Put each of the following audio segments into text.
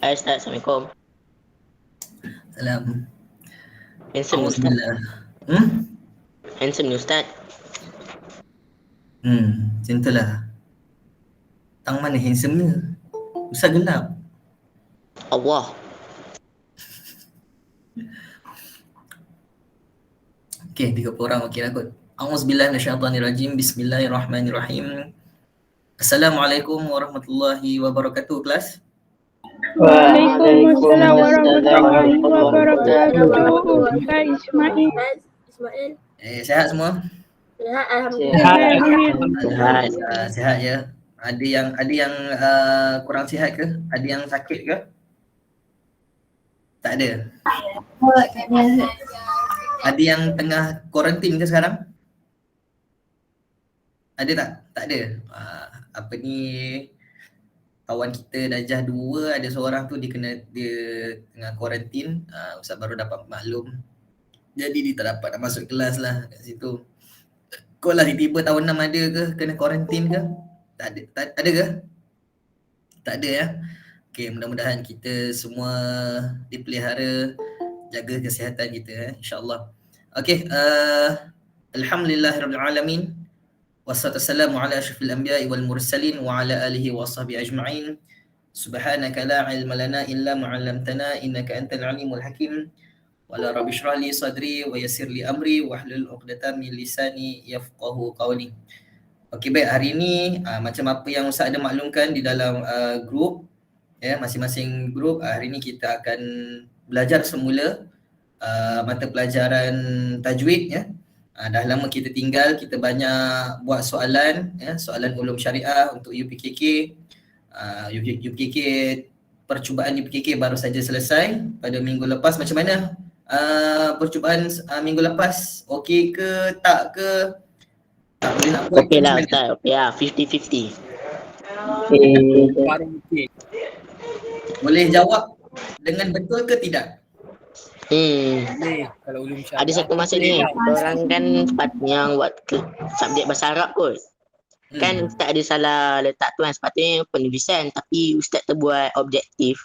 Hai Ustaz, Assalamualaikum. Salam. Handsome ni Ustaz. Alhamdulillah. Handsome ni Ustaz. Macam tu lah. Tang mana handsome-nya? Ustaz gelap. Allah. Okay, 30 orang okey lah kot. A'udzubillahi minasyaitanirrajim. Bismillahirrahmanirrahim. Assalamualaikum warahmatullahi wabarakatuh, kelas. Waalaikumsalam warahmatullahi wabarakatuh. Hai Ismail. Sihat semua? Sihat, Alhamdulillah. Alhamdulillah, sihat ya. Ada yang kurang sihat ke? Ada yang sakit ke? Tak ada. Ada yang tengah kuarantin ke sekarang? Ada tak? Tak ada. Apa ni, kawan kita Najah 2 ada seorang tu dia tengah kuarantin. Ustaz baru dapat maklum. Jadi dia tak dapat nak masuk kelas lah kat situ. Kau lah tiba-tiba tahun 6 ada ke kena kuarantin ke? Tak ada. Ada ke? Tak ada ya. Okay, mudah-mudahan kita semua dipelihara, jaga kesihatan kita insya-Allah. Okay, alhamdulillahirabbil wassalatu wassalamu ala asyrafil anbiya'i wal mursalin wa ala alihi wa sahbihi ajma'in. Subhanaka la ilma lana illa ma 'allamtana innaka antal alimul hakim. Wala rabbi shrah li sadri wa yassir li amri wahlul 'uqdatam min lisani yafqahu qawli. Okey, baik, hari ini macam apa yang Ustaz ada maklumkan di dalam grup ya, masing-masing grup, hari ini kita akan belajar semula mata pelajaran tajwid ya. Dah lama kita tinggal, kita banyak buat soalan ya, soalan ulum syariah untuk UPKK. UPKK, percubaan UPKK baru saja selesai pada minggu lepas. Macam mana percubaan minggu lepas? Okey ke, tak ke? Tak boleh nak buat. Okey lah Ustaz, okey lah, 50-50. Boleh jawab dengan betul ke tidak? Boleh kalau ulum syariah. Ada satu masa ni, orang kan sepatutnya buat subjek bahasa Arab kot. Kan Ustaz ada salah letak tu kan, sepatutnya penulisan tapi Ustaz terbuat objektif.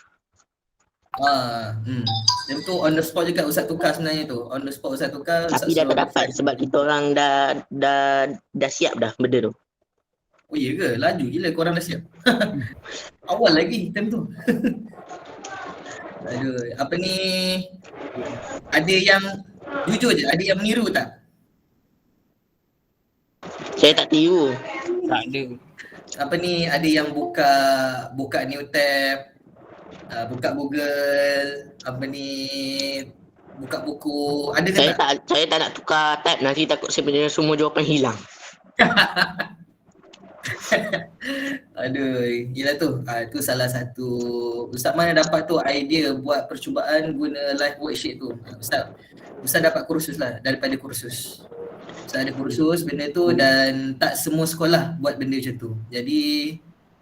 Yang tu on the spot juga Ustaz tukar sebenarnya tu. On the spot Ustaz tukar. Tapi dah tak dapat sebab kita orang dah siap dah benda tu. Oh iya ke? Laju gila korang dah siap. Awal lagi time tu. Aduh, apa ni, ada yang jujur je, ada yang meniru tak? Saya tak tiru. Tak ada. Apa ni, ada yang buka new tab, buka Google, apa ni, buka buku, ada ke tak? Saya tak nak tukar tab, nanti takut sebenarnya semua jawapan hilang. Aduh, gila tu. Tu salah satu. Ustaz mana dapat tu idea buat percubaan guna live worksheet tu. Ustaz dapat kursus lah, daripada kursus. Ustaz ada kursus benda tu dan tak semua sekolah buat benda macam tu. Jadi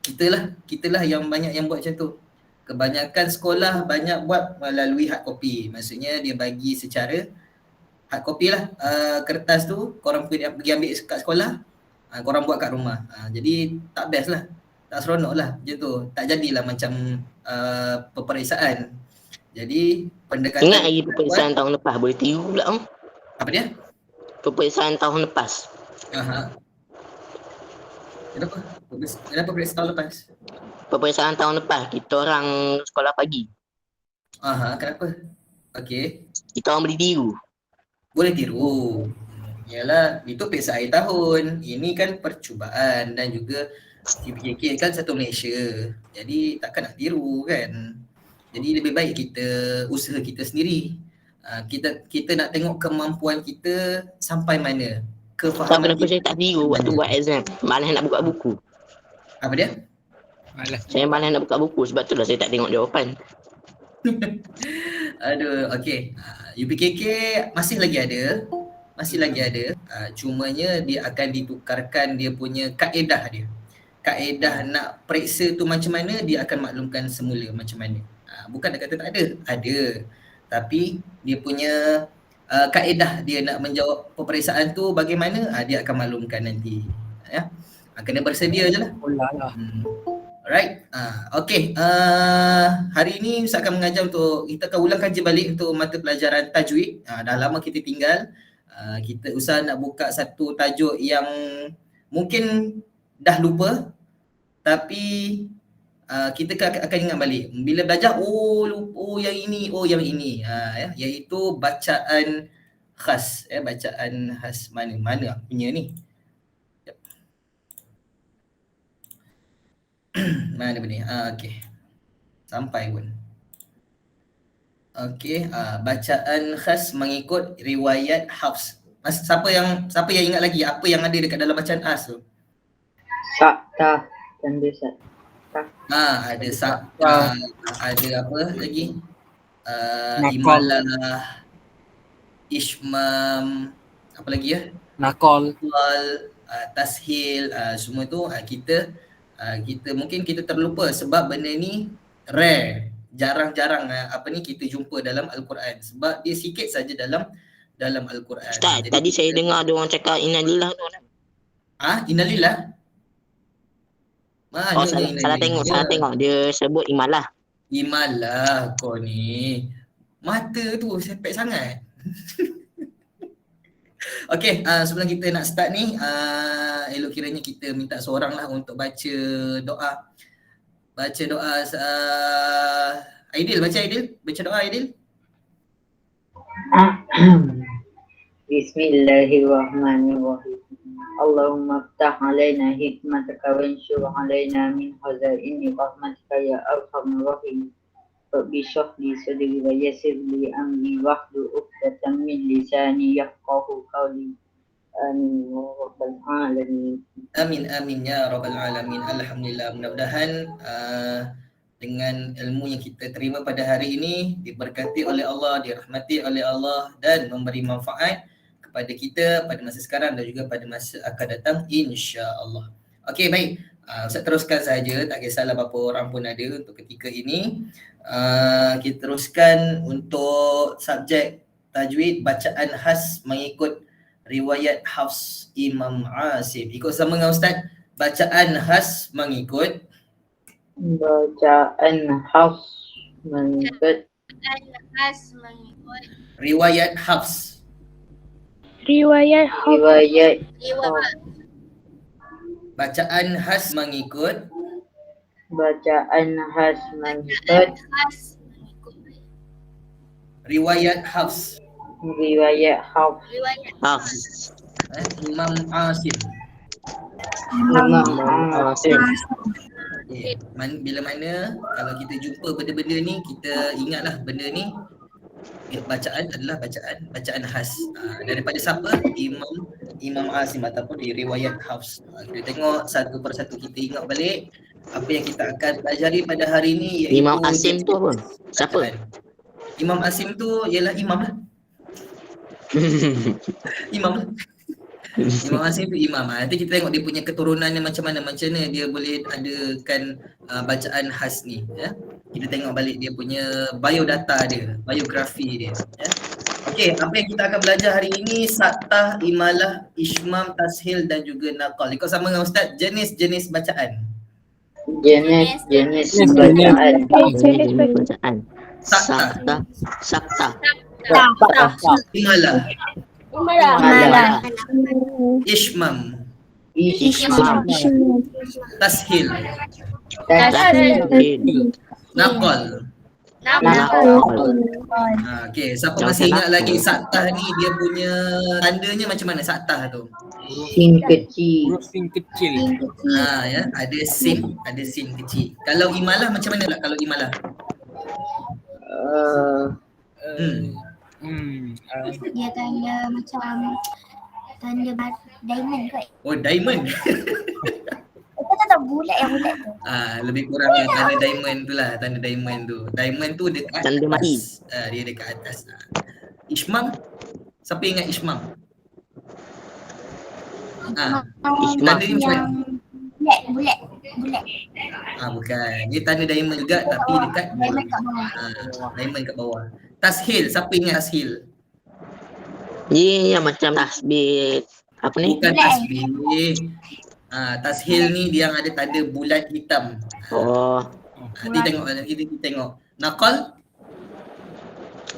kita lah yang banyak yang buat macam tu. Kebanyakan sekolah banyak buat melalui hard copy. Maksudnya dia bagi secara hard copy lah. Kertas tu korang pergi ambil kat sekolah, korang buat kat rumah. Jadi tak best lah, tak seronok lah macam tu. Tak jadilah macam peperiksaan. Jadi pendekatan. Ingat lagi peperiksaan tahun lepas, boleh tiru pula tu. Apa dia? Peperiksaan tahun lepas. Kenapa peperiksaan tahun lepas? Peperiksaan tahun lepas, kita orang sekolah pagi. Kenapa? Okey. Kita orang boleh tiru. Boleh tiru. Yalah, itu PSA akhir tahun. Ini kan percubaan dan juga UPKK kan satu Malaysia. Jadi takkan nak tiru kan. Jadi lebih baik kita usaha kita sendiri. Kita nak tengok kemampuan kita sampai mana. Kefahaman kenapa saya tak tiru waktu buat exam? Malas nak buka buku. Apa dia? Saya malas nak buka buku, sebab itulah saya tak tengok jawapan. Aduh, okey. UPKK masih lagi ada. Cumanya dia akan ditukarkan dia punya kaedah dia. Kaedah nak periksa tu macam mana, dia akan maklumkan semula macam mana. Bukan nak kata tak ada. Tapi dia punya kaedah dia nak menjawab peperiksaan tu bagaimana, dia akan maklumkan nanti. Ya. Kena bersedia je lah. Alright. Okay. Hari ini Ustaz akan mengajar untuk, kita akan ulang kaji balik untuk mata pelajaran tajwid. Dah lama kita tinggal. Ustaz nak buka satu tajuk yang mungkin dah lupa, tapi kita akan ingat balik. Bila belajar, yang ini, iaitu bacaan khas. Bacaan khas mana punya ni? Mana benda ni? Okey. Sampai pun. Okey, bacaan khas mengikut riwayat Hafs. Siapa yang ingat lagi apa yang ada dekat dalam bacaan khas tu? Sakta dan desa. Ada sakta, ada apa lagi? Imalah, Ishmam, apa lagi ya? Nakol, Tashil, semua tu kita mungkin kita terlupa sebab benda ni rare, jarang-jarang kita jumpa dalam Al-Quran sebab dia sikit saja dalam Al-Quran. Ustaz, tadi saya dengar ada orang cakap innalillah tu. Innalillah. Salah tengok. Dia sebut imalah. Imalah kau ni. Mata tu sepek sangat. Okey, sebelum kita nak start ni, elok kiranya kita minta seorang lah untuk baca doa. Aidil, baca doa Aidil. Bismillahirrahmanirrahim. Allahumma ftah alaina hikmataka wa anshur alaina min khazaini rahmatika ya arhamar rahim. Rabbi shrah li sadri wa yassir li amri wahlul 'uqdatam min lisani yafqahu qawli. Amin ya rabbal alamin. Amin ya rabbal alamin. Alhamdulillah, mudah-mudahan dengan ilmu yang kita terima pada hari ini diberkati oleh Allah, dirahmati oleh Allah dan memberi manfaat kepada kita pada masa sekarang dan juga pada masa akan datang, insya-Allah. Okey, baik. Ustaz teruskan saja, tak kisahlah berapa orang pun ada untuk ketika ini. Kita teruskan untuk subjek tajwid bacaan khas mengikut riwayat Hafs Imam Asim. Ikut sama dengan Ustaz, bacaan khas mengikut riwayat Hafs. Bacaan khas mengikut riwayat Hafs. Imam Asim. Bila mana kalau kita jumpa benda-benda ni, kita ingatlah benda ni bacaan adalah bacaan khas daripada siapa? Imam Asim ataupun riwayat Hafs. Kita tengok satu persatu, kita ingat balik apa yang kita akan pelajari pada hari ini, iaitu Imam Asim tu apa? Siapa? Imam Asim tu ialah imam lah. Imam Asim tu imam. Nanti kita tengok dia punya keturunannya macam mana dia boleh adakan bacaan khas ni, ya. Kita tengok balik dia punya biodata dia, biografi dia, ya. Okey, apa yang kita akan belajar hari ini? Saktah, imalah, ishmam, tashil dan juga naqal. Ikut sama dengan Ustaz, jenis-jenis bacaan. Jenis bacaan. Sakta. Imalah. Ishmam. Tashil. Naqal. Okey, siapa masih ingat lagi saktah ni, dia punya tandanya macam mana saktah tu? Sin kecil. huruf sing kecil. Ya, ada sin kecil. Kalau imalah macam mana pula kalau imalah? Dia tanda macam tanda diamond kot. Oh, diamond. Kita tak bulat yang bulat tu. Lebih kurang tanda diamond tu lah, tanda diamond tu. Diamond tu dekat Tanda mati. dia dekat atas. Ishmam. Siapa ingat Ishmam? Tanda dia macam mana? Bulat. Bukan. Dia tanda diamond juga tapi dekat Diamond kat bawah. diamond kat bawah. Tashil. Siapa ingat tashil? Dia yang macam tasbih apa ni? Bukan tasbih. Tashil ni dia yang ada tanda bulat hitam. Oh, Nanti tengok, kita tengok. Nakal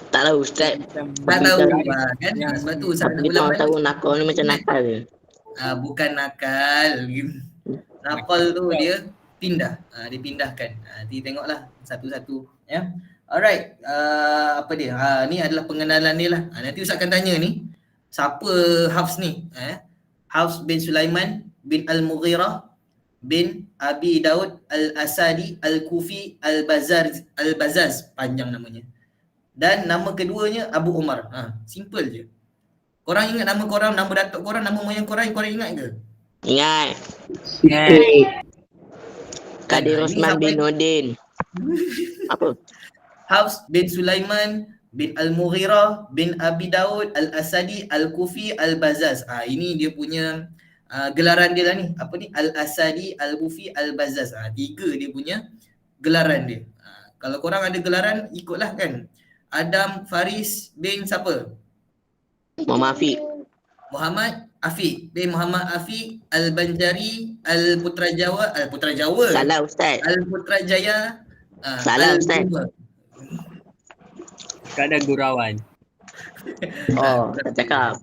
tak tahu Ustaz. Macam tak tahu Bukan. kan? Yang- Sebab tu Ustaz Kita orang tahu nakal ni macam nakal je. bukan nakal. Nakal tu dia pindah. Dia pindahkan. Nanti tengoklah satu-satu ya. Alright, apa dia? Ni adalah pengenalan dia lah. Nanti Ustaz akan tanya ni, siapa Hafs ni? Hafs bin Sulaiman bin Al-Mughirah bin Abi Daud Al-Asadi Al-Kufi Al-Bazaz, panjang namanya. Dan nama keduanya Abu Umar. Simple je. Korang ingat nama korang, nama datuk korang, nama moyang korang ingat ke? Ingat. Ingat. Kadir Ini Osman siapa bin ni? Nordin. Apa? Hafs bin Sulaiman bin Al-Mughirah bin Abi Daud Al-Asadi Al-Kufi Al-Bazaz. Ini dia punya gelaran dia lah ni. Apa ni? Al-Asadi Al-Kufi Al-Bazaz. 3 dia punya gelaran dia. Kalau korang ada gelaran, ikutlah kan. Adam Faris bin siapa? Muhammad Afiq. Muhammad Afiq bin Muhammad Afiq Al-Banjari Al-Putra Jawa. Salah Ustaz. Al-Putrajaya. Salah, Ustaz. Kadang gurauan. Oh, tak cakap.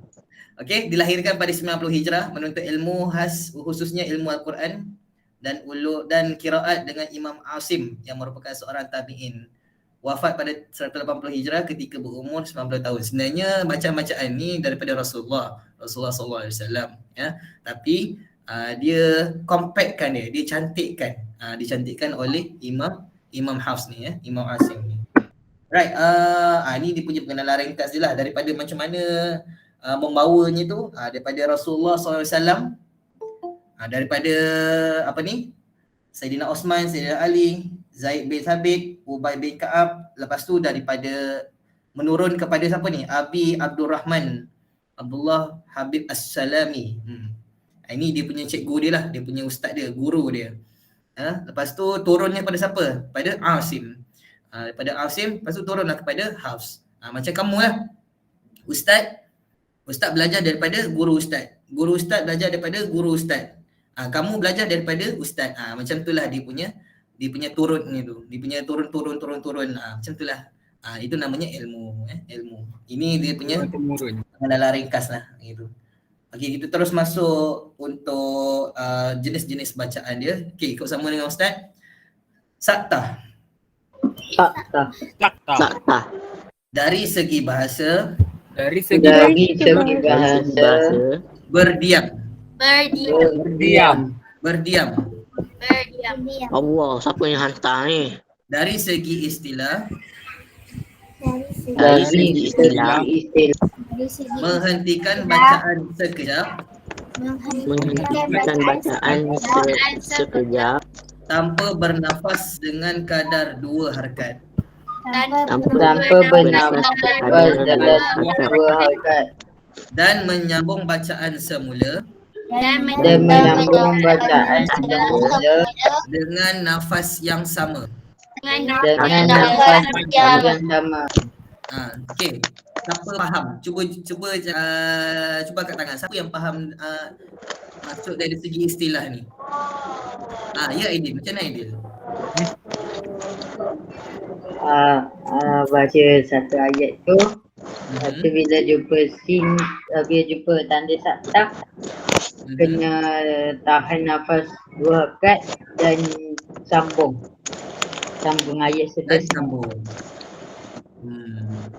Okey, dilahirkan pada 90 Hijrah, menuntut ilmu khususnya ilmu Al-Quran dan qiraat dengan Imam Asim yang merupakan seorang tabi'in. Wafat pada 180 Hijrah ketika berumur 90 tahun. Sebenarnya bacaan-bacaan ni daripada Rasulullah sallallahu alaihi wasallam ya. Tapi dia compactkan dia cantikkan. Dicantikkan oleh Imam Hafs ni ya, Imam Asim ni. Right, ni dia punya pengenalan ringkas je lah daripada macam mana membawanya tu, daripada Rasulullah SAW, daripada apa ni, Sayyidina Osman, Sayyidina Ali, Zaid bin Thabit, Ubay bin Ka'ab. Lepas tu daripada menurun kepada siapa ni, Abi Abdurrahman Abdullah Habib As-Salami. Ini dia punya cikgu dia lah, dia punya ustaz dia, guru dia. Lepas tu turunnya pada siapa? Pada Asim. Daripada Asim, lepas tu turunlah kepada Hafs. Macam kamu lah, Ustaz belajar daripada guru ustaz. Guru ustaz belajar daripada guru ustaz. Kamu belajar daripada ustaz. Macam itulah dia punya turun ni tu. Dia punya turun. Macam itulah. Itu namanya ilmu, ilmu. Ini dia punya pengenalan ringkas lah gitu. Okey, kita terus masuk untuk jenis-jenis bacaan dia. Okey, ikut sama dengan ustaz. Saktah. Saktah. Dari segi bahasa, Dari segi Bahasa. berdiam. berdiam. Allah, siapa yang hantar ni? Dari segi istilah, Dari segi istilah, menghentikan bacaan sekejap menghentikan bacaan sekejap tanpa bernafas dengan kadar 2 harakat. Tanpa bernafas dalam 2 harakat Dan menyambung bacaan semula dan menyambung bacaan semula dengan nafas yang sama. dengan nafas yang sama. Okey. Siapa faham? Cuba angkat tangan. Siapa yang faham maksud dari segi istilah ni? Ya Aidil, macam mana Aidil? Baca satu ayat tu, lepas tu bila jumpa bila jumpa tanda saktah, kena tahan nafas 2 harakat dan sambung ayat Dan seterusnya. sambung.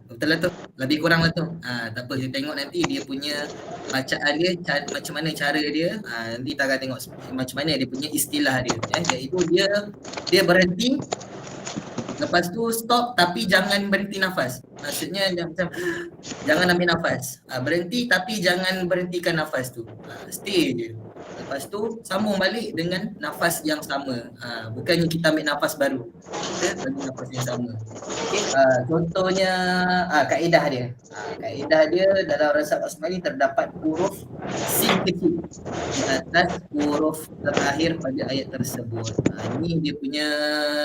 Betul lah tu. Lebih kurang lah tu. Tak apa, kita tengok nanti dia punya bacaan dia, macam mana cara dia. Nanti kita akan tengok macam mana dia punya istilah dia. Iaitu dia berhenti, lepas tu stop tapi jangan berhenti nafas. Maksudnya macam jangan ambil nafas. Berhenti tapi jangan berhentikan nafas tu. Stay je. Lepas tu sambung balik dengan nafas yang sama. Bukannya kita ambil nafas baru. Kita bagi nafas yang sama. Okay. Contohnya kaedah dia. Kaedah dia dalam resap Asma'i terdapat huruf sin kecil di atas huruf terakhir pada ayat tersebut. Ini dia punya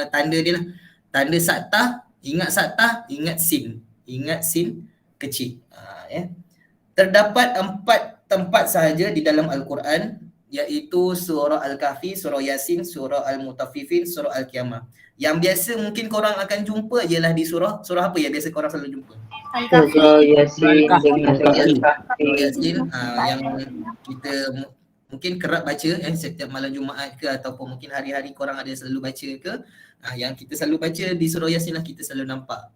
tanda dia lah. Tanda saktah, ingat sin. Ingat sin kecil. Terdapat 4 tempat sahaja di dalam Al-Quran iaitu surah Al-Kahfi, surah Yasin, surah Al-Mutaffifin, surah Al-Qiyamah. Yang biasa mungkin korang akan jumpa ialah di surah apa ya biasa korang selalu jumpa? Surah Yasin dengan surah Al-Kahfi. Al-Kahfi. Surah Yasin yang kita mungkin kerap baca setiap malam Jumaat ke ataupun mungkin hari-hari korang ada selalu baca ke, yang kita selalu baca di surah Yasin lah kita selalu nampak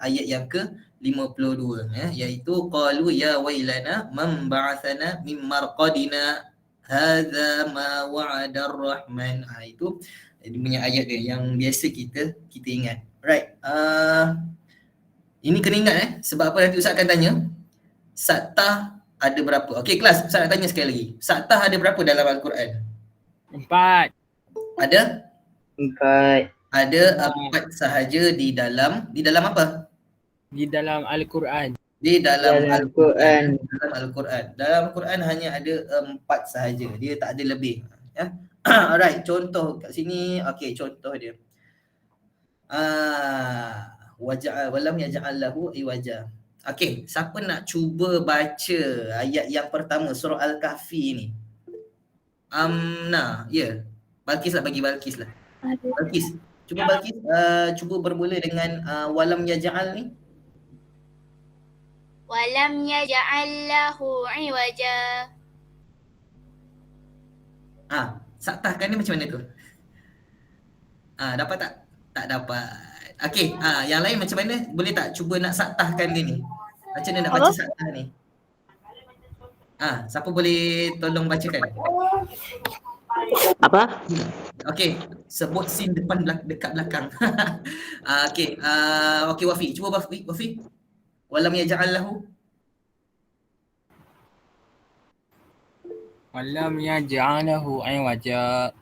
ayat yang ke-52 iaitu qalu ya wailana man ba'athana min marqadina hadza ma wa'ada ar-rahman. Itu dia punya ayat dia yang biasa kita ingat. Right. Ini kena ingat sebab apa nanti Ustaz akan tanya. Saktah ada berapa? Okey kelas, Ustaz nak tanya sekali lagi. Saktah ada berapa dalam Al-Quran? 4. Ada? 4. Ada 4 sahaja di dalam apa? Di dalam Al-Quran. Di dalam Al-Quran. Dalam Al-Quran. Dalam Al-Quran hanya ada 4 sahaja. Dia tak ada lebih. Ya. Alright, contoh kat sini. Okey, contoh dia. Walam yaj'al lahu iwaja. Okey, siapa nak cuba baca ayat yang pertama surah Al-Kahfi ni? Amna, ya. Balkis lah, bagi Balkis lah. Balkis. Cuba Balkis cuba bermula dengan walam yaj'al ni. Walam yaj'al lahu iwaja. Saktahkan ni macam mana tu? Dapat tak? Tak dapat. Okey, yang lain macam mana? Boleh tak cuba nak saktahkan dia ni? Macam mana nak baca saktah ni? Siapa boleh tolong bacakan? Apa? Okey, sebut scene dekat belakang. Okey, okey Wafi, cuba Wafi. Walam yaj'al lahu. Walam yaj'alahu iwaja.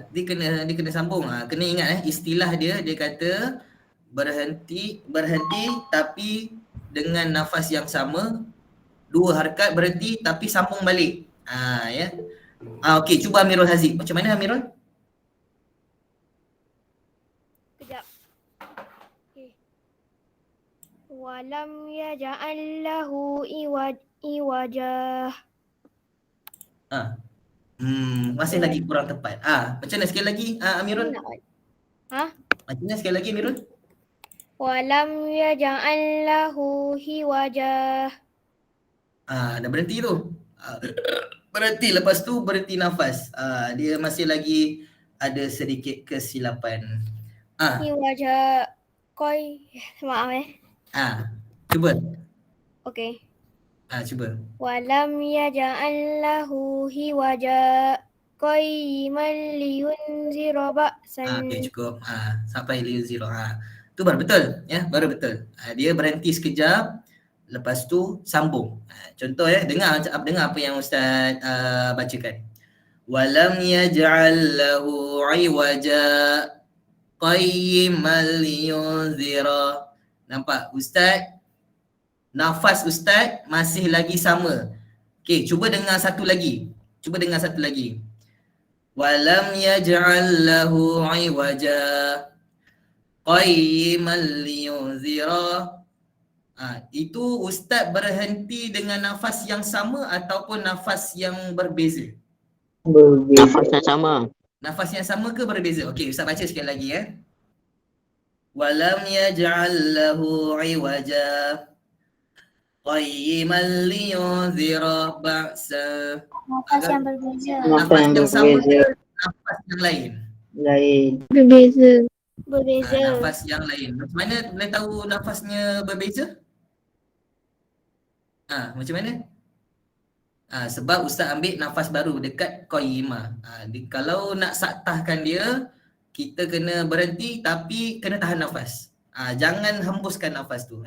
Dia kena sambung. Kena ingat istilah dia kata berhenti tapi dengan nafas yang sama, 2 harakat berhenti tapi sambung balik. Ya. Okey, cuba Amirul Haziq. Macam mana Amirul? Kejap. Okay. Walam yaj'al lahu iwaja. Masih lagi kurang tepat. Macam mana sekali lagi Amirul? Macam mana sekali lagi Amirul? Walam yaj'al lahu iwaja. Dah berhenti tu. Berhenti, lepas tu berhenti nafas. Dia masih lagi ada sedikit kesilapan. Iwaja. Maaf Cuba. Okay. Cuba. Walam yaj'al lahu iwaja qayyiman liyunzira ba'san. Okay, cukup. Sampai liyunzira. Tu baru betul, ya, baru betul. Dia berhenti sekejap, lepas tu sambung. Contoh dengar apa yang Ustaz bacakan. Walam yaj'al lahu iwaja qayyiman liyunzira. Nampak Ustaz? Nafas Ustaz masih lagi sama. Okey, cuba dengar satu lagi. Walam yaj'al lahu iwaja qayyiman liyunzira. Itu Ustaz berhenti dengan nafas yang sama ataupun nafas yang berbeza? Nafas yang sama. Nafas yang sama ke berbeza? Okey, Ustaz baca sekali lagi Walam yaj'al lahu iwaja qayyiman liyunzira ba'sa. Nafas yang berbeza. Nafas yang sama ke nafas yang lain? Berbeza. Nafas yang lain. Macam mana boleh tahu nafasnya berbeza? Macam mana? Sebab Ustaz ambil nafas baru dekat qayyimah. Kalau nak saktahkan dia, kita kena berhenti tapi kena tahan nafas. Jangan hembuskan nafas tu.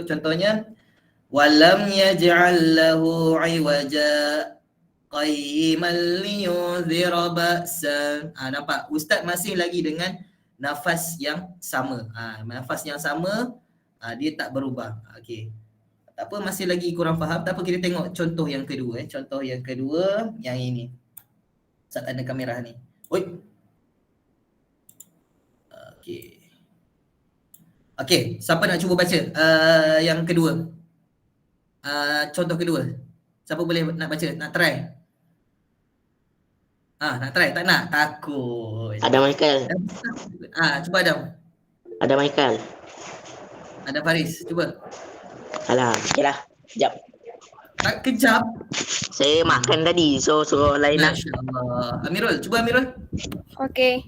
Contohnya walam yaj'al lahu iwaja qayyiman liyunzira ba'sa. Nampak? Ustaz masih lagi dengan nafas yang sama. Nafas yang sama, dia tak berubah. Okey. Tak apa, masih lagi kurang faham. Tak apa, kita tengok contoh yang kedua. Contoh yang kedua, yang ini. Ustaz ada kamera ni. Oi. Okey, siapa nak cuba baca yang kedua? contoh kedua. Siapa boleh nak baca? Nak try? Nak try? Tak nak? Takut. Ada Michael. Cuba Adam. Ada Michael. Ada Faris. Cuba. Alah, okey lah. Sekejap. Tak kejap. Saya makan tadi, so suruh lain nak. Masya Allah. Amirul, cuba Amirul. Okay.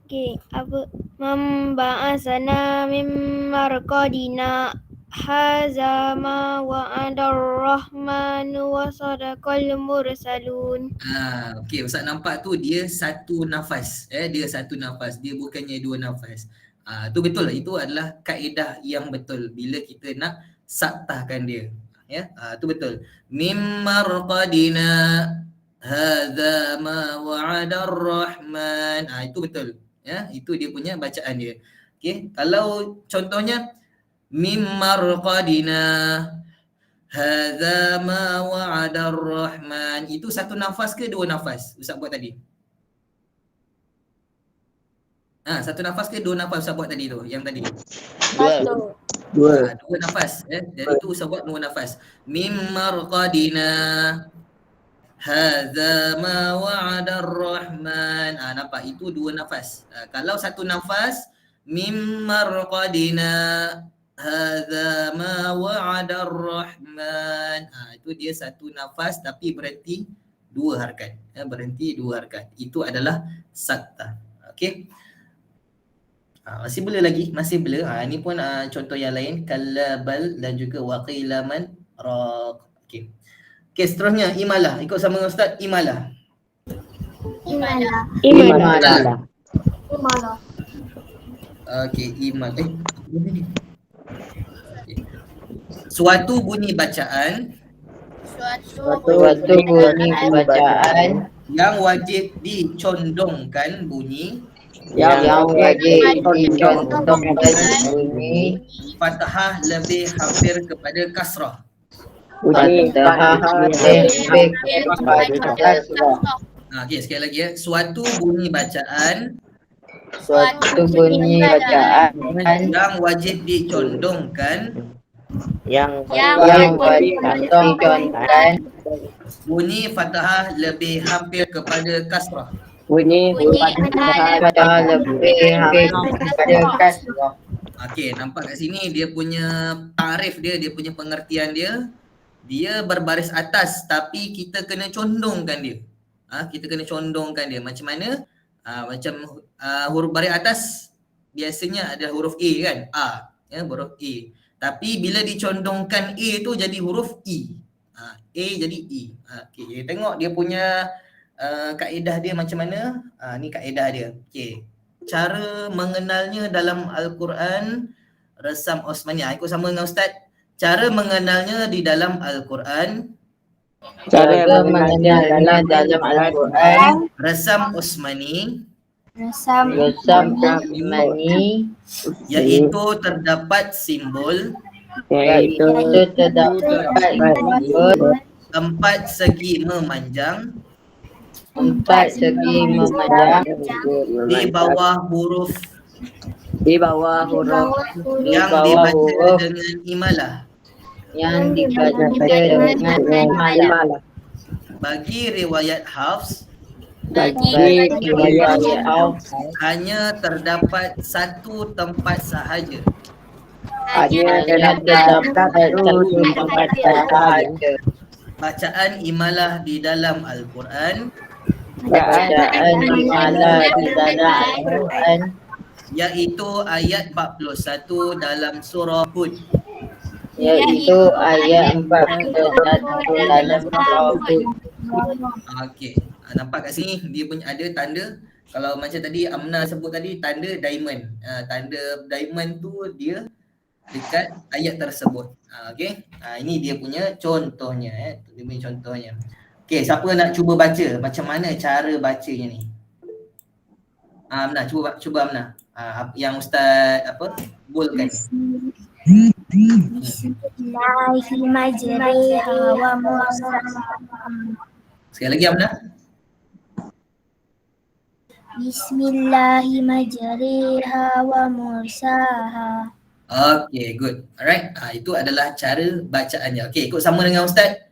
Okay, apa? Memba'asana mim marqadina haza ma wa'adar rahmanu wa sadaqal mursalun. Okey, Ustaz nampak tu dia satu nafas. Dia satu nafas. Dia bukannya dua nafas. Tu betul. Itu adalah kaedah yang betul bila kita nak saktahkan dia. Ya, tu betul. Mim marqadina hadza ma wa'adar rahman. Itu betul. Ya, itu dia punya bacaan dia. Okey, kalau contohnya mim marqadina hadza ma wa'adar rahman, itu satu nafas ke dua nafas Ustaz buat tadi? Satu nafas ke dua nafas Ustaz buat tadi tu, yang tadi? Dua nafas. Dari tu Ustaz buat dua nafas. Mim marqadina hadza ma wa'adar rahman. Nampak itu dua nafas. Kalau satu nafas mim marqadina hadza ma wa'adar rahman. Itu dia satu nafas tapi berhenti dua harakat. Berhenti dua harakat. Itu adalah saktah. Okey. Masih boleh lagi, masih boleh. Ini pun contoh yang lain, kallabal dan juga waqilaman raq. Okey. Okey, seterusnya imalah. Ikut sama dengan Ustaz, imalah. Imalah. Okey, imal. Apa ni? Okay. Suatu bunyi bacaan Suatu bunyi bacaan yang wajib dicondongkan bunyi yang wajib dicontohkan bunyi fathah lebih hampir kepada kasrah. fathah lebih kepada kasrah. Okey, sekali lagi ya. Suatu bunyi bacaan Suatu bunyi bacaan yang wajib dicondongkan yang wajib dicontohkan bunyi fathah lebih hampir kepada kasrah. bunyi fathah lebih hampir kepada kasrah. Okey, nampak kat sini dia punya tarif dia, dia punya pengertian dia. Dia berbaris atas tapi kita kena condongkan dia. Kita kena condongkan dia. Macam mana? Macam huruf baris atas biasanya ada huruf A kan? Huruf A. Tapi bila dicondongkan A tu jadi huruf E. A jadi E. Okey, tengok dia punya kaedah dia macam mana. Ni kaedah dia. Okey. Cara mengenalnya dalam Al-Quran, Resam Osmani. Ikut sama dengan Ustaz. Cara mengenalnya di dalam Al-Quran. Cara mengenalnya dalam Al-Quran. Resam Osmani. Resam Osmani Iaitu terdapat simbol iaitu terdapat simbol empat segi memanjang empat segi memanjang di bawah huruf yang bawah dibaca huruf dengan imalah. yang dibaca dengan imalah. Bagi riwayat Hafs Bagi riwayat Hafs hanya terdapat satu tempat sahaja. hanya terdapat satu tempat sahaja. Bacaan imalah di dalam Al-Quran Bacaan imalah di dalam Al-Quran iaitu ayat 41 dalam surah Hud. iaitu ayat 41 dalam surah Hud. Okey. Nampak kat sini dia punya ada tanda. Kalau macam tadi Amna sebut tadi tanda diamond. Tanda diamond tu dia dekat ayat tersebut. Okey. Ini dia punya contohnya. Dia punya contohnya. Okey, siapa nak cuba baca macam mana cara bacanya ni? Amna cuba Amna. Yang Ustaz bolkan ni. Bismillahirrahmanirrahim wa mursaha. Sekali lagi Amna. Bismillahirrahmanirrahim wa mursaha. Okay, good. Alright, itu adalah cara bacaannya. Okay, ikut sama dengan Ustaz.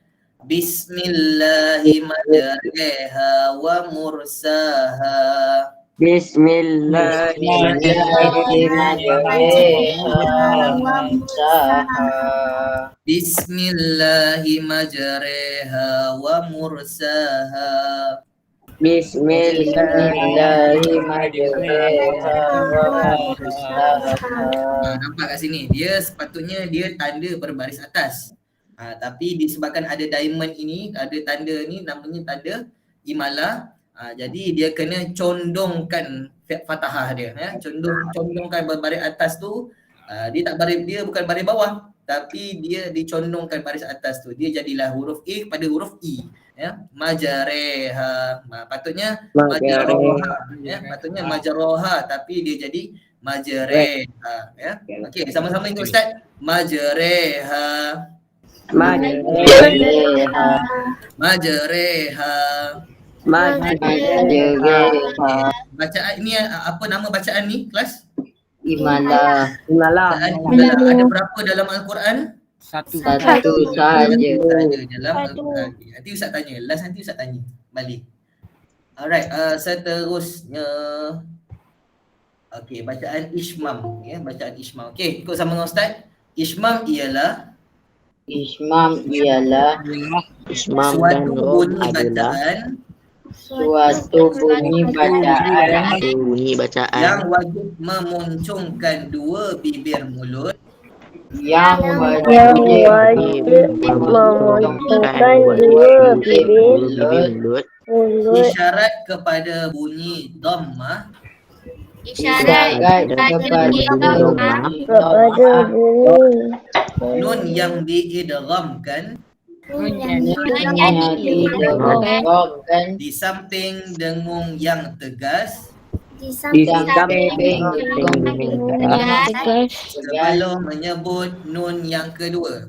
Bismillahirrahmanirrahim wa mursaha. Bismillahirrahmanirrahim wa mursaha. Nampak kat sini, dia sepatutnya dia tanda berbaris atas. Tapi disebabkan ada diamond ini, ada tanda ni namanya tanda imala. Jadi dia kena condongkan fathah dia, condongkan berbaris atas tu. Dia bukan baris bawah, tapi dia dicondongkan baris atas tu. Dia jadilah huruf A pada huruf I. Ya, majareha. Patutnya majaroha, ya, patutnya majaroha, tapi dia jadi majareha, ya. Okey, sama-sama ikut Ustaz. Majareha. Bacaan ni apa nama bacaan ni kelas? Imala. Bacaan Imala. Ada berapa dalam Al-Quran? Satu. Saja. Dalam Al-Quran. Nanti Ustaz tanya. Last nanti Ustaz tanya balik. Alright, seterusnya. Okey, bacaan Ishmam, ya, bacaan Ishmam. Okey, ikut sama dengan Ustaz. Ishmam ialah suatu bunyi bacaan yang wajib memuncungkan dua bibir mulut Yang wajib memuncungkan dua bibir mulut. isyarat kepada bunyi dhammah Isyarat kepada bunyi nun yang diidghamkan di samping dengung yang tegas sebelum menyebut nun yang kedua.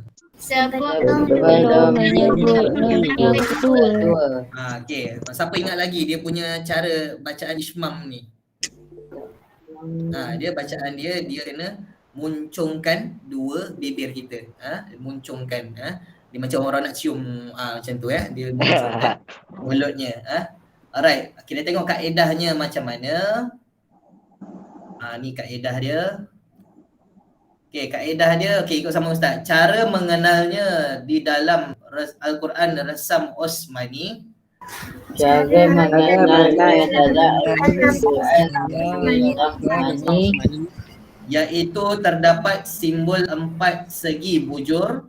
Okey, siapa ingat lagi dia punya cara bacaan Ishmam ni? Dia bacaan dia kena muncungkan dua bibir kita. Muncungkan. Dia macam orang nak cium macam tu, ya. Dia muncungkan mulutnya. Alright, kita tengok kaedahnya macam mana. Ni kaedah dia. Okey, kaedah dia ikut sama Ustaz. Cara mengenalnya di dalam Al-Quran Rasam Osmani. Cara mengenalnya dalam Al-Quran Osmani iaitu terdapat simbol 4 segi bujur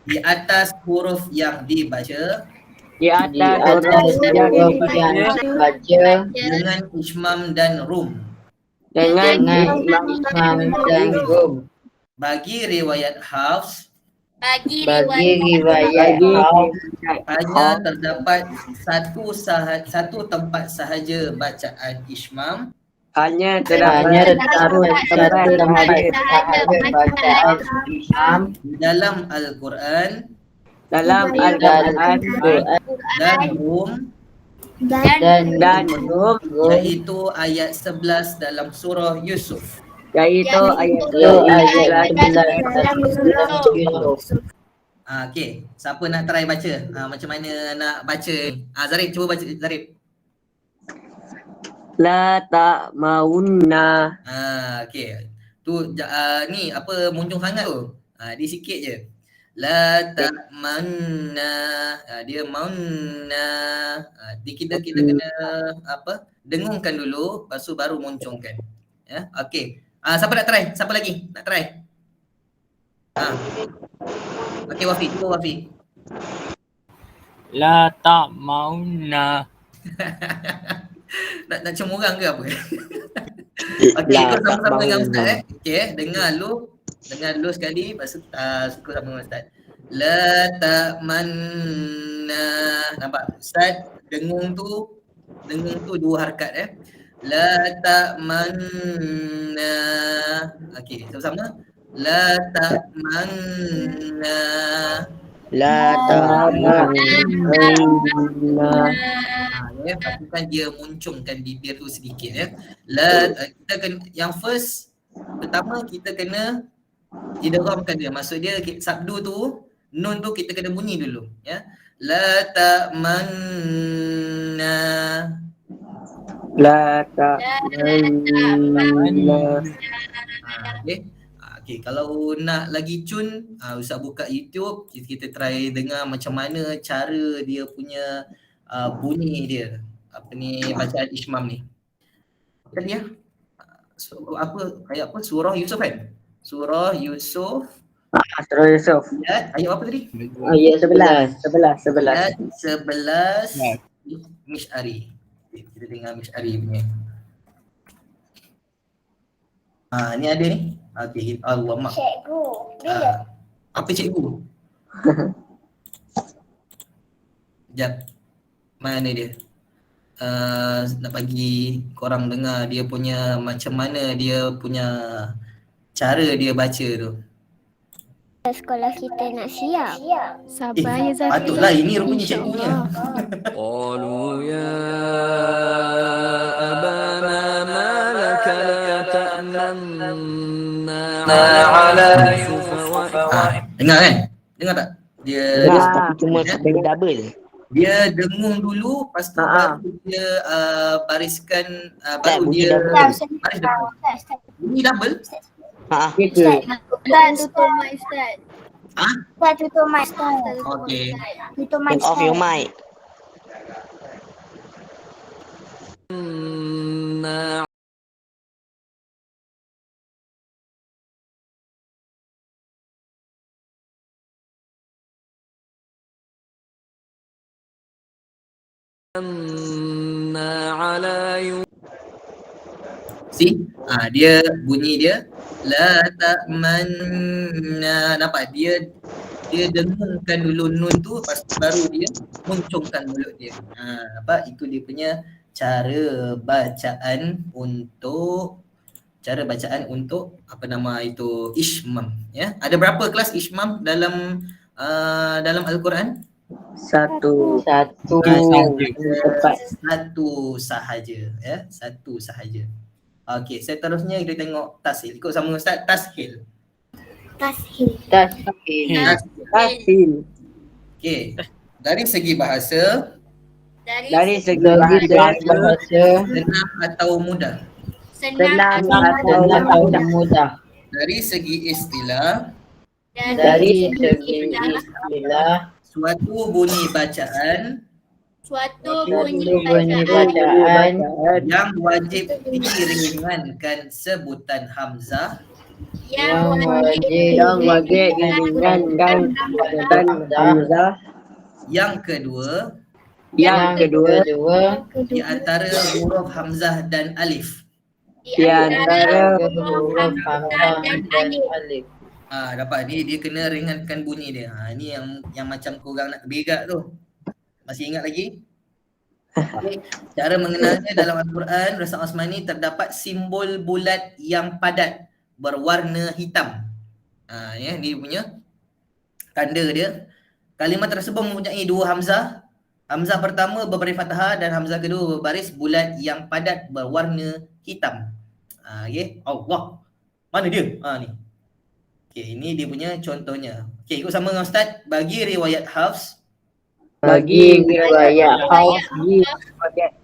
di atas huruf yang dibaca dengan Ishmam dan Rum. Bagi riwayat Hafs hanya terdapat satu tempat sahaja bacaan Ishmam. Hanya terdapat satu tempat sahaja bacaan Ishmam dalam Al-Quran dan Rum, iaitu ayat 11 dalam surah Yusuf. Okey, siapa nak try baca? Macam mana nak baca? Zarif, cuba baca Zarif. La ta'maunna. Okey. Tu ni apa muncung sangat tu? Dia sikit je. La ta'manna. Dia maunna. Kita kena apa? Dengungkan dulu, lepas tu baru muncungkan. Ya, okey. Siapa nak try? Siapa lagi nak try? Okey, Wafi, cuba Wafi. La ta'maunna. nak cium orang ke apa? Okey, ikut sama-sama dengan Ustaz. Okey, dengar lu sekali, lepas tu ikut sama dengan Ustaz. La ta'manna. Nampak Ustaz dengung tu dua harakat La ta'manna. Okey, sama-sama. La ta'manna. Ya, pastikan dia muncungkan bibir tu sedikit ya. Kita kena yang first pertama kita kena idghamkan dia. Maksud dia sabdu tu nun tu kita kena bunyi dulu ya. La ta'manna. La ta'manna. Okey. Okey, kalau nak lagi cun, Ustaz buka YouTube, kita try dengar macam mana cara dia punya bunyi dia. Apa ni bacaan Ishmam ni. Apa tadi ya? Ayat apa? Surah Yusuf kan? Surah Yusuf. Surah Yusuf. Ayat apa tadi? Ayat 11. 11. Ayat 11 Mish'ari. Kita dengar Mish'ari punya. Ni ada ni. Okey, Allah mak. Cikgu. Apa cikgu? Sekejap. Mana dia? Nak bagi korang dengar dia punya macam mana dia punya cara dia baca tu. Sekolah kita nak siap. Sabar ya Zafir. Patutlah ini rupanya cikgunya. قالوا يا أبانا ما لك لا تأمنا على يوسف Dengar kan? Dengar tak? Dia Tapi cuma double. dia dengung dulu, lepas tu baru dia bariskan baru bunyi dia double. baris dengung. Bunyi double? Ustaz tutup mic Ustaz. Ustaz tutup mic Ustaz. Okey. Tutup mic Turn off your mic. See? Dia bunyi dia la ta'manna. Nampak dia dengungkan dulu nun tu, lepas tu baru dia muncungkan mulut dia. Nampak? Itu dia punya cara bacaan untuk apa nama itu Ishmam ya. Ada berapa kelas Ishmam dalam Al-Quran? Satu sahaja ya, satu sahaja. Okey, seterusnya kita tengok Tashil. Ikut sama Ustaz, Tashil. Tashil. Okey, dari segi bahasa Dari segi bahasa senang atau mudah? senang atau mudah. Dari segi istilah, Dari segi istilah, suatu bunyi bacaan Suatu bunyi bunyi bacaan yang wajib diringankan sebutan hamzah yang wajib diringankan sebutan hamzah. yang kedua Yang kedua di antara huruf hamzah dan alif. di antara huruf hamzah dan alif. Dapat ni dia kena ringankan bunyi dia. Ni yang macam korang nak berak tu. Masih ingat lagi? Okay. Cara mengenalnya dalam Al-Quran, Rasul Osmani terdapat simbol bulat yang padat berwarna hitam. Ya, ni punya tanda dia. Kalimat tersebut mempunyai dua hamzah. Hamzah pertama berbaris fathah dan hamzah kedua berbaris bulat yang padat berwarna hitam. Okay. Allah. Mana dia? Ni. Okay, ini dia punya contohnya. Okay, ikut sama dengan Ustaz. Bagi riwayat Hafs, Bagi riwayat Hafs,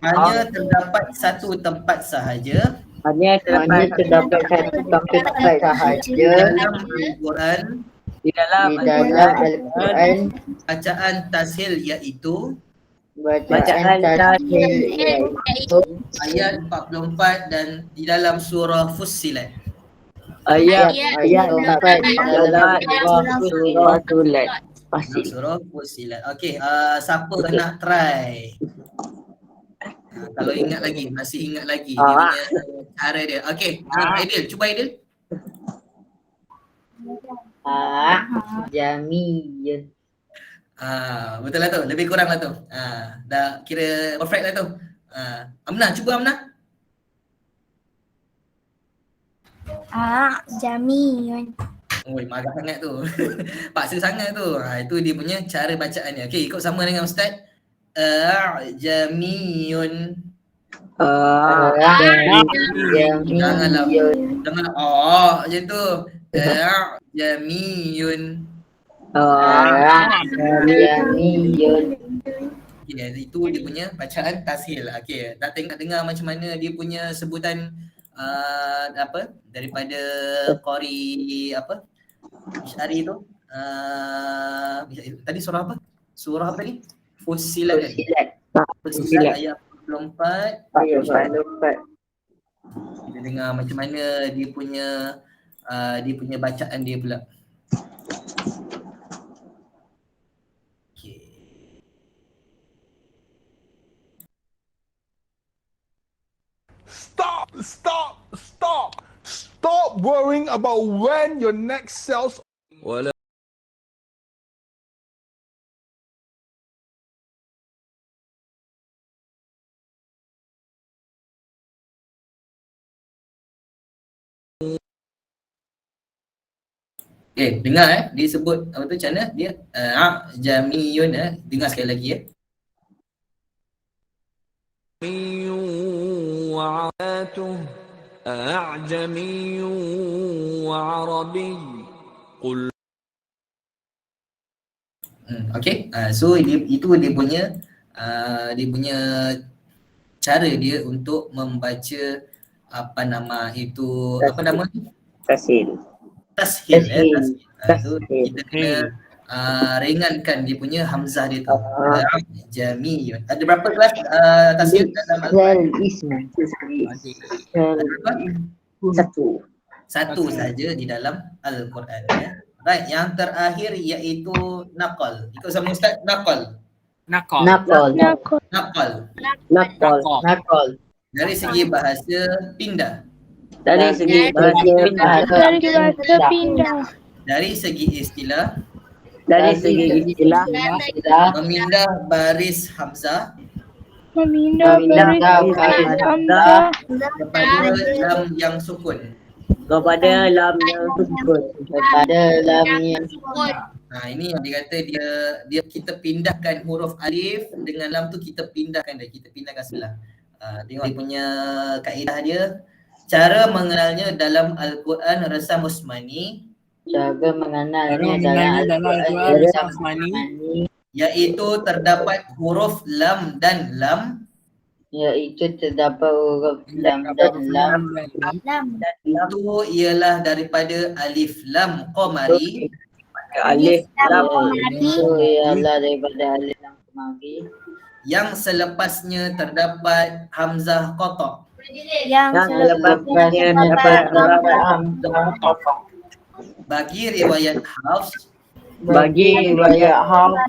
hanya terdapat satu tempat sahaja hanya hanya terdapat satu tempat sahaja dalam Al-Quran di dalam Al-Quran bacaan tashil, iaitu bacaan tashil, iaitu ayat 44 dan di dalam surah Fussilat. ayat 4 dalam surah Fussilat. Pasti. Surah Fussilat. Okey, siapa nak try? Kalau ingat lagi, masih ingat lagi dia punya cara dia. Okey, Aidil, cuba Aidil. Jamiyun. Betul lah tu, lebih kurang lah tu. Dah kira perfect lah tu. Amnah, cuba Amnah. Jamiyun. Oi, marah sangat tu. Paksa sangat tu. Itu dia punya cara bacaan dia. Okey, ikut sama dengan Ustaz. a'jamiyun. Janganlah macam tu. A'jamiyun. Jamiyun. Okay, itu dia punya bacaan tashil. Okey, nak tengok dengar macam mana dia punya sebutan apa daripada qari apa? Isyari tu. Tadi surah apa? Surah apa ni? Fussilat kan? Fussilat ayat 44. Ayat 44. Kita dengar macam mana dia punya bacaan dia pula. Stop worrying about when your next sales ولا Dengar dia sebut apa tu macam mana dia jamiyun dengar sekali lagi وعاته أعجمي وعربي قل okey, so itu dia punya cara dia untuk membaca apa nama itu apa nama Tashil. tashil. So kita kena ringankan dia punya hamzah dia tu. Jamiyun. Ada berapa kelas tashil dalam Al-Quran? Satu saja di dalam Al-Quran ya. Right, yang terakhir iaitu naqal. Ikut sama Ustaz, naqal. Nakol. Dari segi bahasa pindah. Dari segi bahasa pindah. Dari segi istilah dari segi istilah memindah baris hamzah Memindah baris hamzah kepada lam yang sukun. kepada lam yang sukun. Ini yang dia kata dia kita pindahkan huruf alif dengan lam tu kita pindahkan sebelah. Tengok dia punya kaedah dia. Cara mengenalnya dalam Al-Quran Rasam Usmani. Cara mengenalnya dalam Al-Quran Rasam Usmani. Iaitu terdapat huruf lam dan lam. Iaitu terdapat huruf lam dan lam. Itu ialah daripada alif lam qamari. Alif lam Itu ialah daripada alif lam qamari. Yang selepasnya terdapat hamzah qata'. Yang selepasnya terdapat hamzah qata'. Bagi riwayat Hafs, bagi riwayat Hafs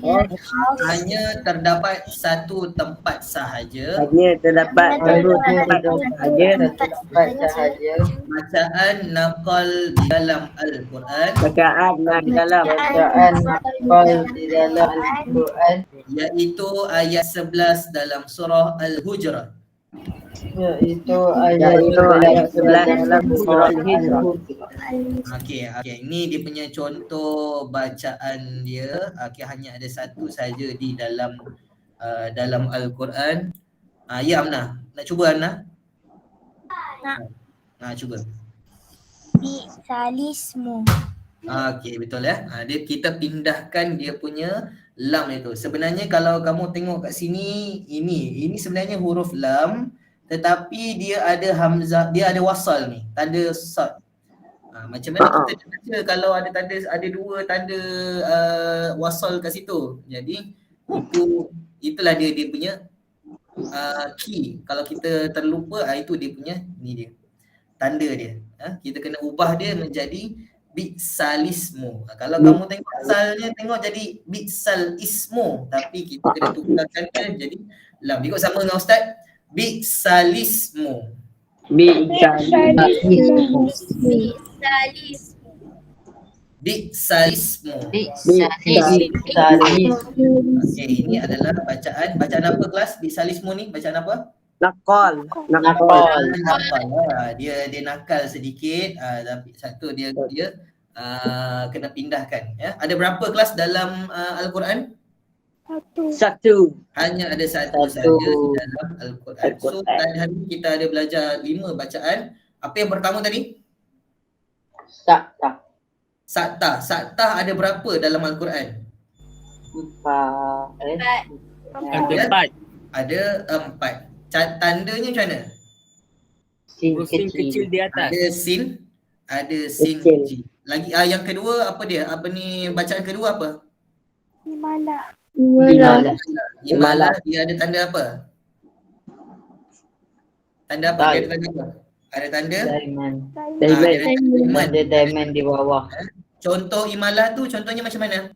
hanya terdapat satu tempat sahaja hanya terdapat satu tempat sahaja bacaan naqal di dalam Al-Quran, bacaan dalam di dalam Al-Quran, iaitu ayat 11 dalam surah Al-Hujurat. iaitu ayat 11 dalam surah Al-Hijrah. Okey, ini dia punya contoh bacaan dia. Hanya ada satu saja di dalam Al-Quran. Ya Amna, nak cuba Amna? Cuba. Bisalismu. Okey, betul ya. Kita pindahkan dia punya lam itu. Sebenarnya kalau kamu tengok kat sini, ini sebenarnya huruf lam, tetapi dia ada hamzah, dia ada wasal ni, tanda sad. Macam mana kita baca kalau ada dua tanda wasal kat situ. Jadi itulah dia punya key. Kalau kita terlupa, itu dia punya ni dia. Tanda dia. Kita kena ubah dia menjadi bisalismu. Kalau kamu tengok asalnya jadi bisal ismu, tapi kita kena tukarkan dia jadi lam. Ikut sama dengan Ustaz. Bisalismu. Bisalismu. Okey, ini adalah bacaan apa kelas bisalismu ni? Bacaan apa? Nakal. Dia nakal sedikit, tapi satu dia kena pindahkan ya. Ada berapa kelas dalam Al-Quran? Satu. Hanya ada satu saja di dalam Al-Quran. So tadi hari ni kita ada belajar 5 bacaan. Apa yang pertama tadi? Sakta. Saktah ada berapa dalam Al-Quran? 4. Ada 4. Ada 4. Tandanya macam mana? Sin Sin kecil kecil. di atas. Ada sin Kecil. kecil. Lagi yang kedua apa dia? Apa ni bacaan kedua apa? Imalah. Dia ada tanda apa? Tanda apa? Dia ada tanda apa? Ada tanda? Diamond. Diamond. Ada diamond di bawah. Contoh imalah tu contohnya macam mana?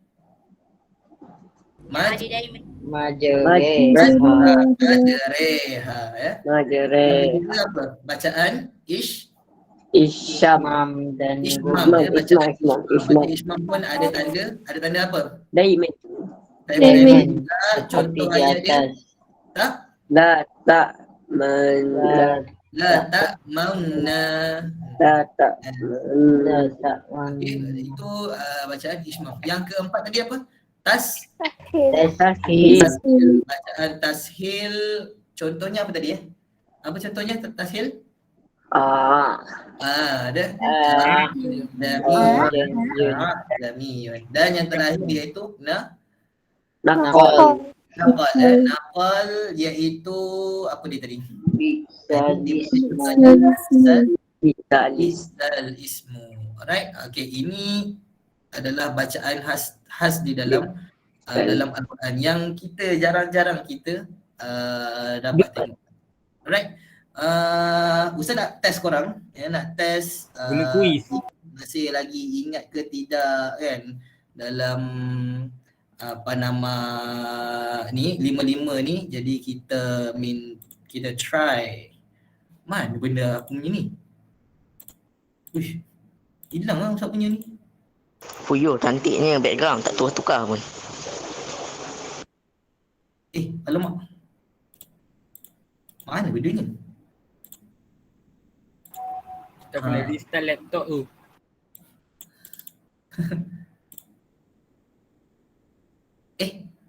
Ada diamond. Majere. Majareha ya. Majere. Yang kedua apa? Bacaan Isyam dan Ishmam ya, bacaan Ishmam. Ishmam pun ada tanda apa? Diamond. Diamond. Seperti Contoh di ayat dia atas. tak? La tak men. La tak mauna. La tak Okay, itu bacaan Ishmam. Yang keempat tadi apa? Tashil. Bacaan tashil. Contohnya apa tadi ya? Apa contohnya tashil? Ada Damiyun. Dan yang terakhir iaitu Nakal. Naqal iaitu apa dia tadi? Bisal ismu. Alright. Okay, ini adalah bacaan khas di dalam Al-Quran yang kita jarang-jarang kita dapat tengok. Alright. Ustaz nak test korang, nak test Guna kuis. masih lagi ingat ke tidak kan dalam apa nama ni 5 ni. Jadi kita try. Mana benda aku punya ni? Uish. Hilang lah Ustaz punya ni. Fuyo cantiknya background tak tukar pun. Alamak. Mana benda ni? Kita kena restart laptop tu.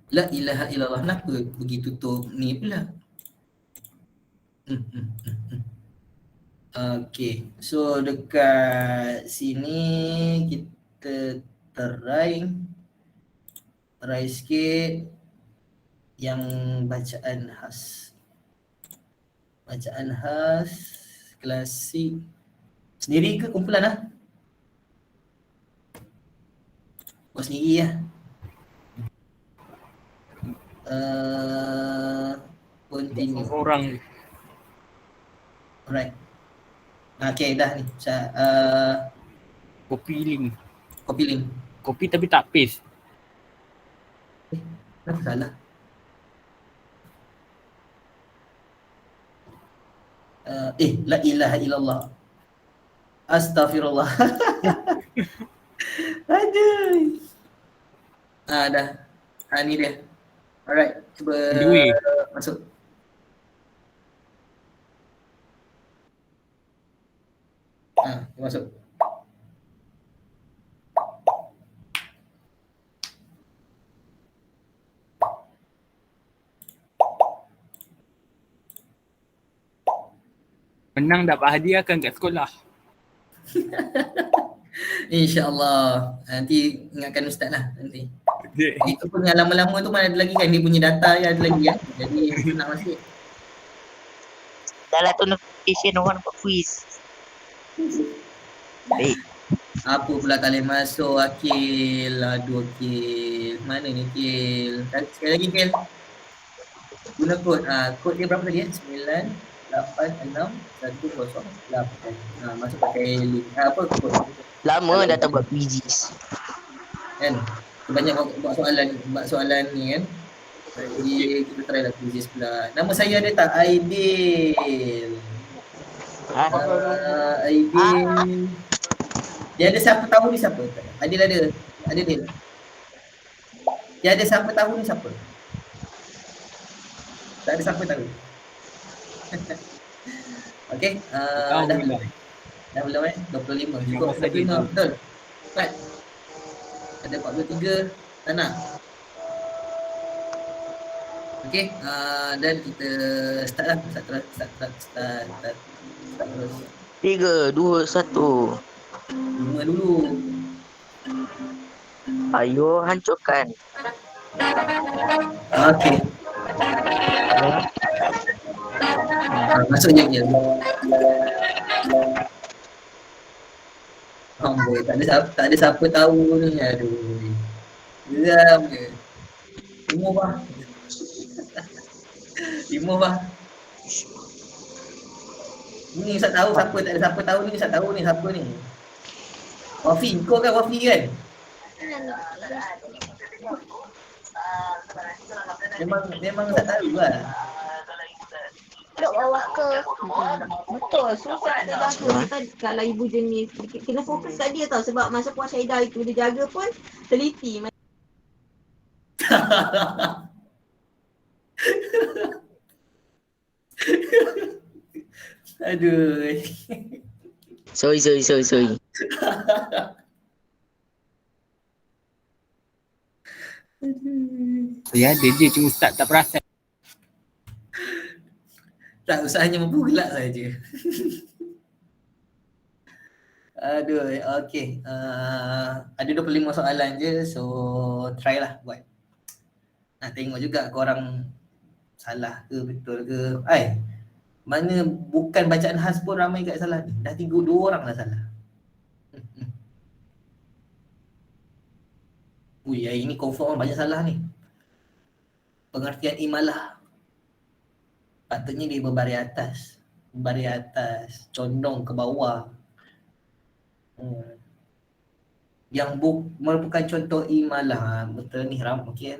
La ilaha illallah. Kenapa begitu tutup ni pula? Okay. So dekat sini kita try sikit yang bacaan khas. Bacaan khas klasik. Sendiri ke kumpulan lah? Buat sendiri lah. Continue. Orang ni. Alright. Okay dah ni. Copy link. Copy link. Copy tapi tak paste. Kenapa salah? La ilaha illallah. Astaghfirullah. Aduh. Dah. Ni dia. Alright, cuba masuk. Masuk. Menang dapat hadiah kan kat sekolah. InsyaAllah. Nanti ingatkan Ustaz lah nanti. Itu pun yang lama-lama tu mana ada lagi kan, dia punya data yang ada lagi kan. Jadi senang masuk. Dah lah tu notification orang buat quiz. Baik. Apa pula tak boleh masuk Akil. Aduh Akil. Mana ni Akil? Sekali lagi Akil. Guna kod. Kod dia berapa tadi? 986108. Masuk pakai link. Apa kod? Lama dah tak buat quizzes. Kan? Banyak buat soalan ni kan. Jadi kita try lah quizzes pula. Nama saya ada tak? Aidil. Aidil. Dia ada siapa tahu ni siapa? Adil ada. Adil. Dia ada siapa tahu ni siapa? Tak ada siapa tahu. Okey. Dah belum 25. Cukup 25 betul. Cepat. Ada 43. Tak nak. Okey, dan kita start lah. Start terus. 3, 2, 1. 5 dulu. Ayo hancurkan. Okey. Masuk je. Amboi, tak ada siapa tahu ni. Aduh. Geram je. 5 bah. 5 bah. Ni Ustaz tahu siapa, tak ada siapa tahu ni. Ustaz tahu ni siapa ni. Wafi, kau kan Wafi kan? Memang Ustaz tahu lah. Duk bawa ke. Betul, susah dia jaga kalau ibu jenis. Kena fokus kat dia tau sebab masa Puan Syahidah itu dia jaga pun teliti. Aduh. Sorry. Ya, dia cuma Ustaz tak perasan. Tak, Ustaz hanya mampu gelak saja. Aduh, okey. Ada 25 soalan je, so try lah buat. Nak tengok juga korang salah ke betul ke. Mana bukan bacaan khas pun ramai kat salah ni. Dah 2 orang dah salah. Ui, hari ni confirm banyak salah ni. Pengertian imalah. Patutnya dia berbaris atas, condong ke bawah. Yang merupakan contoh imalah. Betul ni Ram, okey.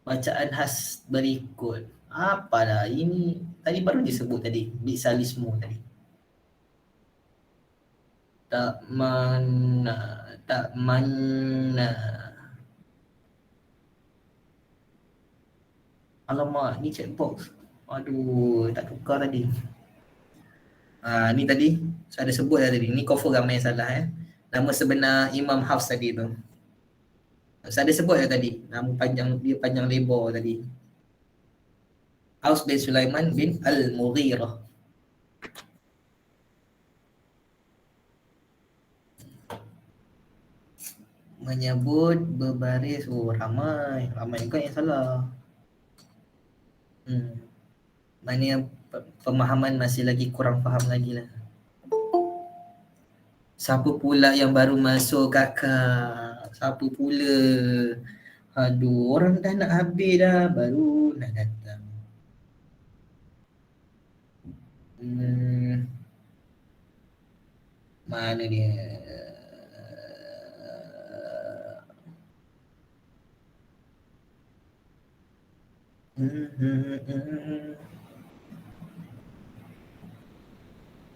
Bacaan khas berikut. Apa dah ini? Tadi baru disebut tadi, bisalismu tadi. Tak mana. Alamak, ni checkbox. Aduh, tak tukar tadi. Ni tadi saya ada sebut dah tadi. Ni confirm ramai yang salah Nama sebenar Imam Hafs tadi tu. Saya ada sebut tadi. Nama panjang dia panjang lebar tadi. Aus bin Sulaiman bin Al-Mughirah. Menyebut berbaris. Ramai juga yang salah. Mana yang pemahaman masih lagi kurang faham lagi lah. Siapa pula yang baru masuk kakak? Siapa pula? Aduh, orang dah nak habis dah baru nak datang. Mana dia?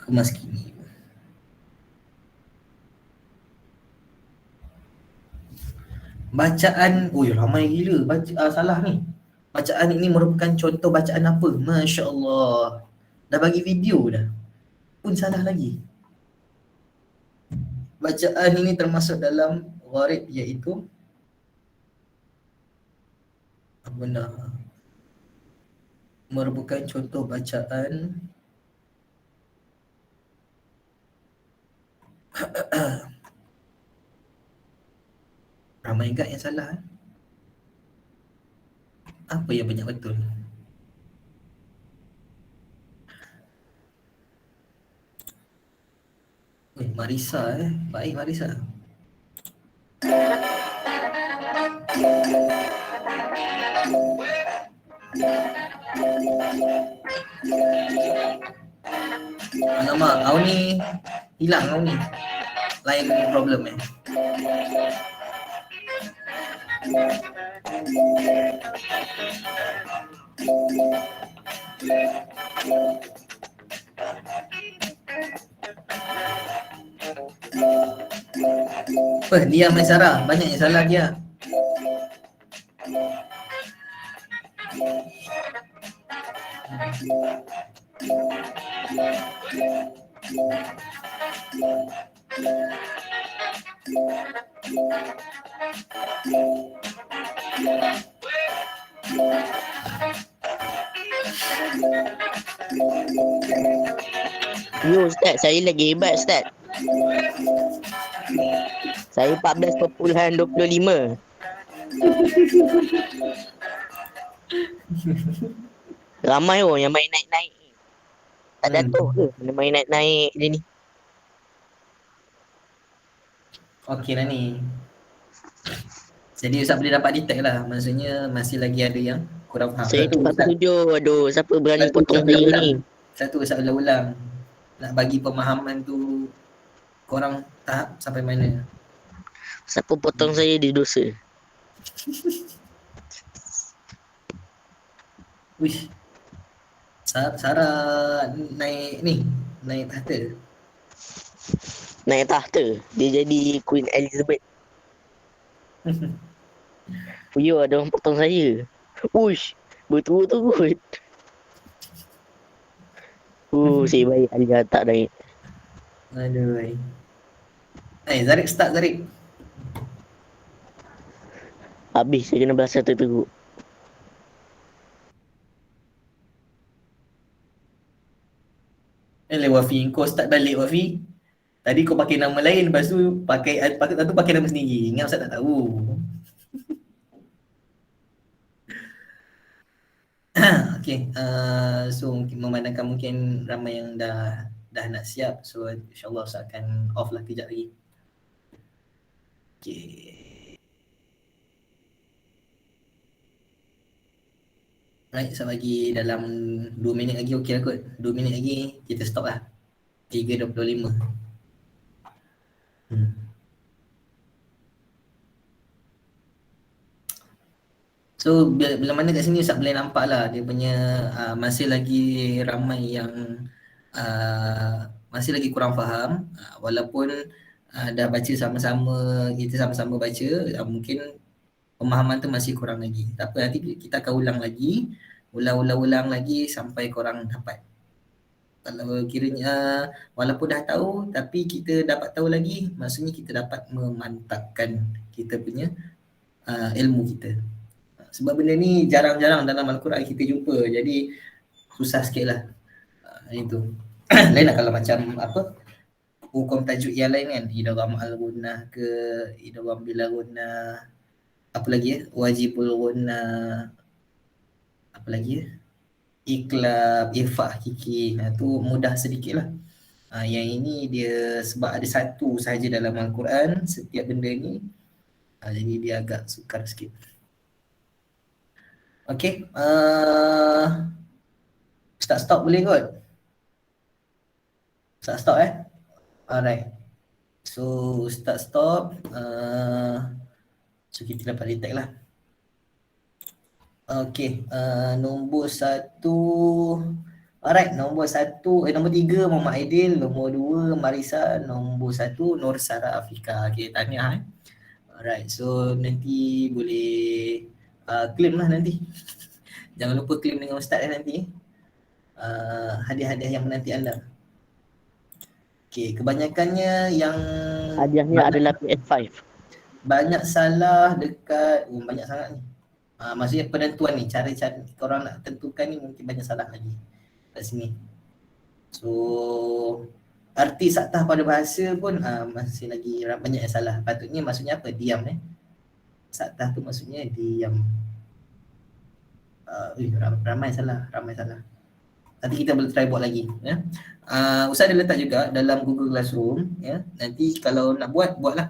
Kemas kini. Bacaan, ramai gila salah ni. Bacaan ini merupakan contoh bacaan apa? Masya Allah. Dah bagi video dah. Pun salah lagi. Bacaan ini termasuk dalam gharib iaitu benar. Merupakan contoh bacaan ramai juga yang salah. Apa yang banyak betul? Marisa baik Marisa. Alamak, kau ni hilang kau ni. Lain problem Dia Maisara, banyak yang salah dia. Yo Ustaz, saya lagi hebat Ustaz. Saya 14.25. Ramai yang main naik-naik. Tak jatuh ke? Dia main naik-naik dia ni. Okey lah ni. Jadi Ustaz boleh dapat detect lah. Maksudnya masih lagi ada yang kurang faham. Saya tu setuju. Aduh, siapa berani potong saya ni? Satu Ustaz ulang-ulang. Nak bagi pemahaman tu korang tahap sampai mana? Siapa potong saya dia dosa. Wish. Sarah naik tahta. Naik tahta. Dia jadi Queen Elizabeth. Yo, ada orang potong saya. Uish, betul-betul. Saya baik Alia tak naik. Aduh. Zarik start Zarik. Habis saya kena belasah teruk. Wafi, kau start balik Wafi. Tadi kau pakai nama lain, lepas tu pakai nama sendiri. Ingat Ustaz tak tahu. Okay, so memandangkan mungkin ramai yang dah nak siap. So insyaAllah Ustaz akan off lah kejap lagi. Okay. Right, so bagi dalam 2 minit lagi okey lah kot. 2 minit lagi kita stop lah. 3.25. So bila mana kat sini Ustaz boleh nampak lah dia punya masih lagi ramai yang masih lagi kurang faham, walaupun dah baca sama-sama, kita sama-sama baca, mungkin pemahaman tu masih kurang lagi. Tak apa, nanti kita akan ulang lagi sampai korang dapat. Kalau kiranya walaupun dah tahu tapi kita dapat tahu lagi, maksudnya kita dapat memantapkan kita punya ilmu kita. Sebab benda ni jarang-jarang dalam Al-Quran kita jumpa, jadi susah sikit lah. Itu lain lah kalau macam apa hukum tajuk yang lain kan, idgham al-ghunnah ke idgham bila ghunnah, apa lagi wajibul ghunnah, apa lagi iklab, ifa hakiki, tu mudah sedikit lah. Yang ini dia sebab ada satu sahaja dalam Al-Quran setiap benda ni, jadi dia agak sukar sikit. Okay, stop boleh kot? Stop alright. So stop. So kita dapat detect lah. Okay, nombor 1. Alright, nombor 3 Muhammad Aidil, nombor 2 Marisa, nombor 1 Nur Sarah Afrika. Okay, tahniah. Alright, so nanti boleh claim lah nanti. Jangan lupa claim dengan Ustaz nanti. Hadiah-hadiah yang menanti anda. Okay, kebanyakannya yang hadiahnya adalah PS5. Banyak salah dekat banyak sangat ni. Maksudnya penentuan ni, cara-cara korang nak tentukan ni mungkin banyak salah lagi kat sini. So arti saktah pada bahasa pun masih lagi banyak yang salah. Patutnya maksudnya apa? Diam saktah tu maksudnya diam. Ramai salah. Nanti kita boleh try buat lagi ya. Ustaz ada letak juga dalam Google Classroom ya. Nanti kalau nak buatlah.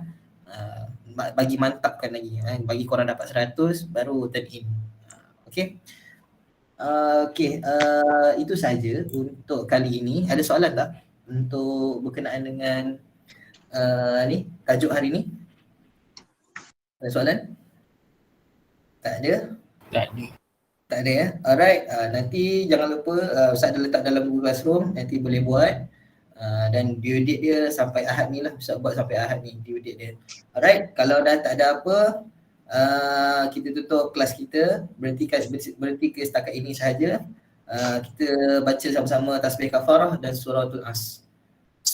Bagi mantapkan lagi, bagi korang dapat 100 baru turn in. Okay. Itu saja untuk kali ini. Ada soalan tak untuk berkenaan dengan tajuk hari ni? Ada soalan? Tak ada? Tak ada ya? Alright, nanti jangan lupa Ustaz ada letak dalam Google Classroom, nanti boleh buat. Dan due date dia sampai Ahad ni lah, Ustaz buat sampai Ahad ni due date dia. Alright, kalau dah tak ada apa, kita tutup kelas kita, berhenti ke setakat ini sahaja. Kita baca sama-sama tasbih kafarah dan suratul As.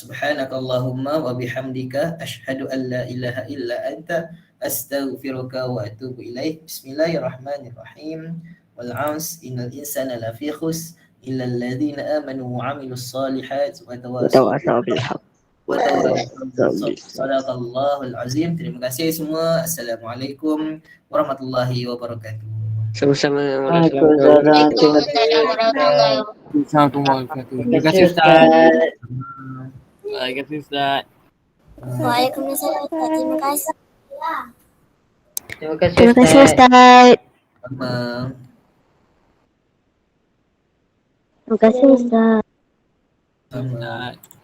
Subhanakallahumma wa bihamdika asyhadu an la ilaha illa anta astaghfiruka wa atubu ilaik. Bismillahirrahmanirrahim. Wal 'asr innal insana lafi khusr illa alladhina amanu wa 'amilus solihat wa tawasaw bil haqq wa tawasaw bis sadaqallahul azim. Terima kasih semua. Assalamualaikum warahmatullahi wabarakatuh. Sama-sama. Waalaikumsalam. Waalaikumsalam warahmatullahi wabarakatuh. Terima kasih Ustaz. Terima kasih Ustaz. Waalaikumsalam. Terima kasih. Terima kasih Terima kasih Ustaz. Ustaz. Sama. Terima kasih Ustaz. Sama. Ustaz.